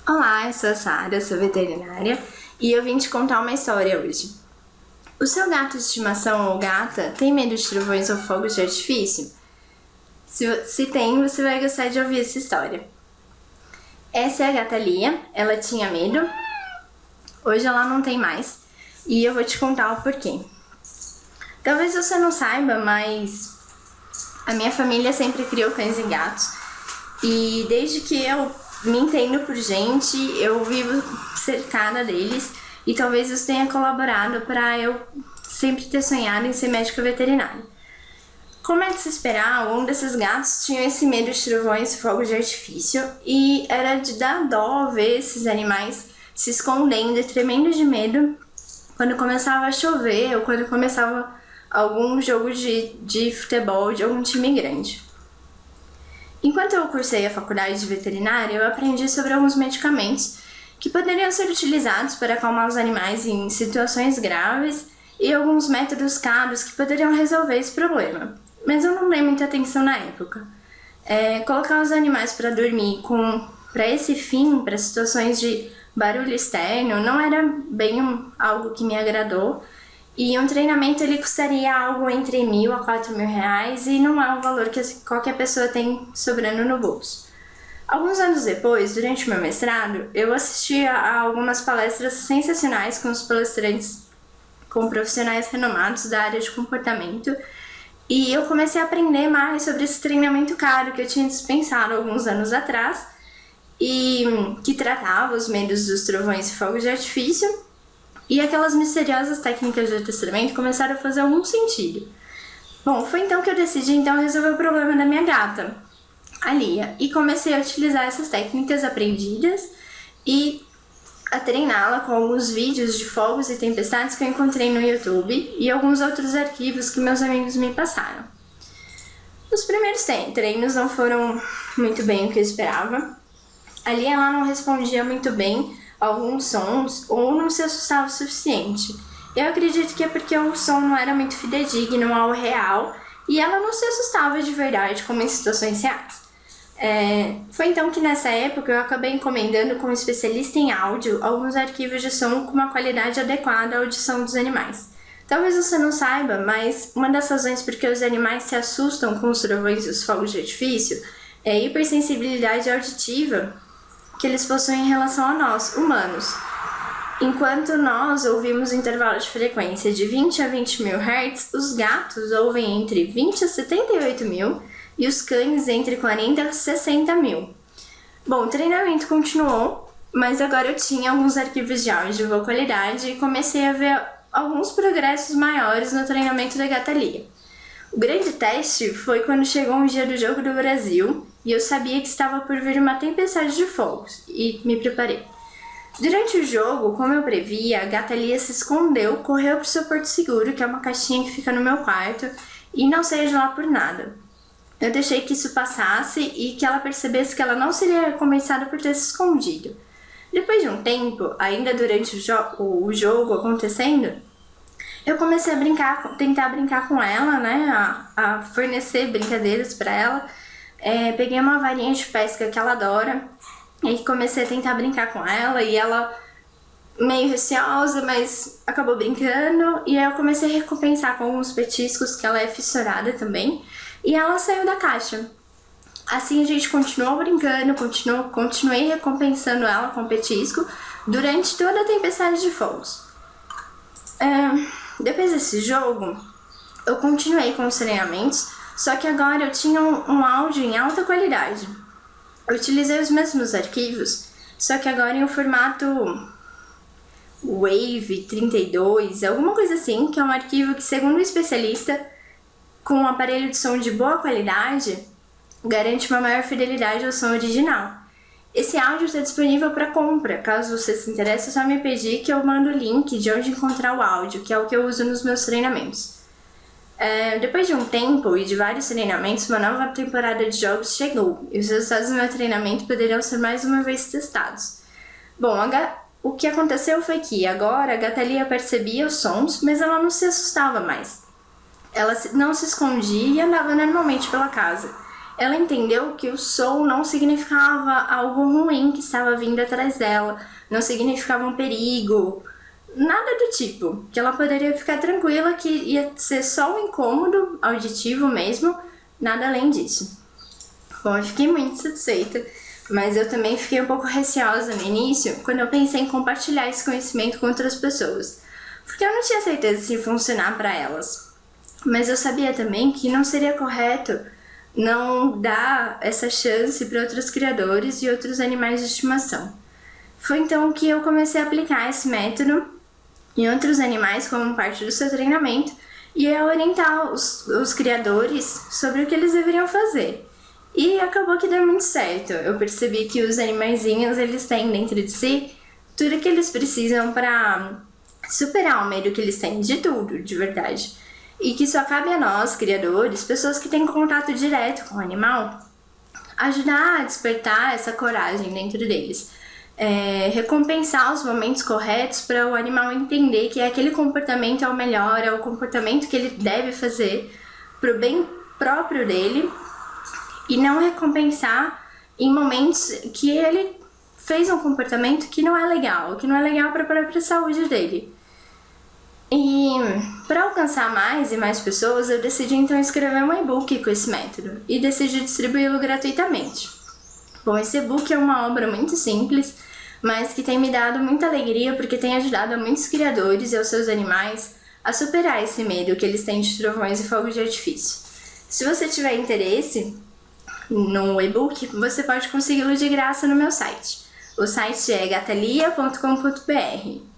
Olá, eu sou a Sara, sou veterinária e eu vim te contar uma história hoje. O seu gato de estimação ou gata tem medo de trovões ou fogos de artifício? Se tem, você vai gostar de ouvir essa história. Essa é a gata Lia, ela tinha medo, hoje ela não tem mais e eu vou te contar o porquê. Talvez você não saiba, mas a minha família sempre criou cães e gatos e desde que eu me entendo por gente, eu vivo cercada deles e talvez isso tenha colaborado para eu sempre ter sonhado em ser médica veterinária. Como é de se esperar, um desses gatos tinha esse medo de trovões e fogos de artifício e era de dar dó ver esses animais se escondendo e tremendo de medo quando começava a chover ou quando começava algum jogo de futebol de algum time grande. Enquanto eu cursei a faculdade de veterinária, eu aprendi sobre alguns medicamentos que poderiam ser utilizados para acalmar os animais em situações graves e alguns métodos caros que poderiam resolver esse problema. Mas eu não dei muita atenção na época. Colocar os animais para dormir para esse fim, para situações de barulho externo, não era bem algo que me agradou. E um treinamento ele custaria algo entre R$ 1.000 a R$ 4.000 e não é um valor que qualquer pessoa tem sobrando no bolso. Alguns anos depois, durante o meu mestrado, eu assisti a algumas palestras sensacionais com os palestrantes, com profissionais renomados da área de comportamento e eu comecei a aprender mais sobre esse treinamento caro que eu tinha dispensado alguns anos atrás e que tratava os medos dos trovões e fogos de artifício. E aquelas misteriosas técnicas de adestramento começaram a fazer algum sentido. Bom, foi então que eu decidi resolver o problema da minha gata, a Lia, e comecei a utilizar essas técnicas aprendidas e a treiná-la com alguns vídeos de fogos e tempestades que eu encontrei no YouTube e alguns outros arquivos que meus amigos me passaram. Os primeiros treinos não foram muito bem o que eu esperava. A Lia ela não respondia muito bem alguns sons ou não se assustava o suficiente. Eu acredito que é porque o som não era muito fidedigno ao real e ela não se assustava de verdade como em situações reais. Foi então que nessa época eu acabei encomendando com um especialista em áudio alguns arquivos de som com uma qualidade adequada à audição dos animais. Talvez você não saiba, mas uma das razões por que os animais se assustam com os trovões e os fogos de artifício é a hipersensibilidade auditiva que eles possuem em relação a nós, humanos. Enquanto nós ouvimos intervalo de frequência de 20 a 20 mil Hz, os gatos ouvem entre 20 a 78 mil e os cães entre 40 a 60 mil. Bom, o treinamento continuou, mas agora eu tinha alguns arquivos de áudio de boa qualidade e comecei a ver alguns progressos maiores no treinamento da gata Lia. O grande teste foi quando chegou um dia do Jogo do Brasil e eu sabia que estava por vir uma tempestade de fogos e me preparei. Durante o jogo, como eu previa, a gata Lia se escondeu, correu para o seu porto seguro, que é uma caixinha que fica no meu quarto, e não saiu de lá por nada. Eu deixei que isso passasse e que ela percebesse que ela não seria recompensada por ter se escondido. Depois de um tempo, ainda durante o jogo acontecendo, eu comecei a tentar brincar com ela, a fornecer brincadeiras para ela. Peguei uma varinha de pesca que ela adora e comecei a tentar brincar com ela e ela meio receosa, mas acabou brincando e aí eu comecei a recompensar com alguns petiscos que ela é fissurada também e ela saiu da caixa. Assim a gente continuou brincando, continuei recompensando ela com petisco durante toda a tempestade de fogos. Depois desse jogo, eu continuei com os treinamentos, só que agora eu tinha um áudio em alta qualidade. Eu utilizei os mesmos arquivos, só que agora em um formato Wave 32, alguma coisa assim, que é um arquivo que, segundo o especialista, com um aparelho de som de boa qualidade, garante uma maior fidelidade ao som original. Esse áudio está disponível para compra, caso você se interesse, é só me pedir que eu mando o link de onde encontrar o áudio, que é o que eu uso nos meus treinamentos. Depois de um tempo e de vários treinamentos, uma nova temporada de jogos chegou, e os resultados do meu treinamento poderiam ser mais uma vez testados. Bom, o que aconteceu foi que agora a gata Lia percebia os sons, mas ela não se assustava mais. Ela não se escondia e andava normalmente pela casa. ela entendeu que o som não significava algo ruim que estava vindo atrás dela, não significava um perigo, nada do tipo, que ela poderia ficar tranquila que ia ser só um incômodo auditivo mesmo, nada além disso. Bom, eu fiquei muito satisfeita, mas eu também fiquei um pouco receosa no início quando eu pensei em compartilhar esse conhecimento com outras pessoas, porque eu não tinha certeza se ia funcionar para elas. Mas eu sabia também que não seria correto não dar essa chance para outros criadores e outros animais de estimação. Foi então que eu comecei a aplicar esse método em outros animais como parte do seu treinamento e a orientar os criadores sobre o que eles deveriam fazer. E acabou que deu muito certo. Eu percebi que os animaizinhos, eles têm dentro de si tudo que eles precisam para superar o medo que eles têm de tudo, de verdade. E que só cabe a nós, criadores, pessoas que têm contato direto com o animal, ajudar a despertar essa coragem dentro deles. Recompensar os momentos corretos para o animal entender que aquele comportamento é o melhor, é o comportamento que ele deve fazer para o bem próprio dele, e não recompensar em momentos que ele fez um comportamento que não é legal para a própria saúde dele. E para alcançar mais e mais pessoas, eu decidi então escrever um e-book com esse método e decidi distribuí-lo gratuitamente. Bom, esse e-book é uma obra muito simples, mas que tem me dado muita alegria porque tem ajudado a muitos criadores e aos seus animais a superar esse medo que eles têm de trovões e fogos de artifício. Se você tiver interesse no e-book, você pode consegui-lo de graça no meu site. O site é gatalia.com.br.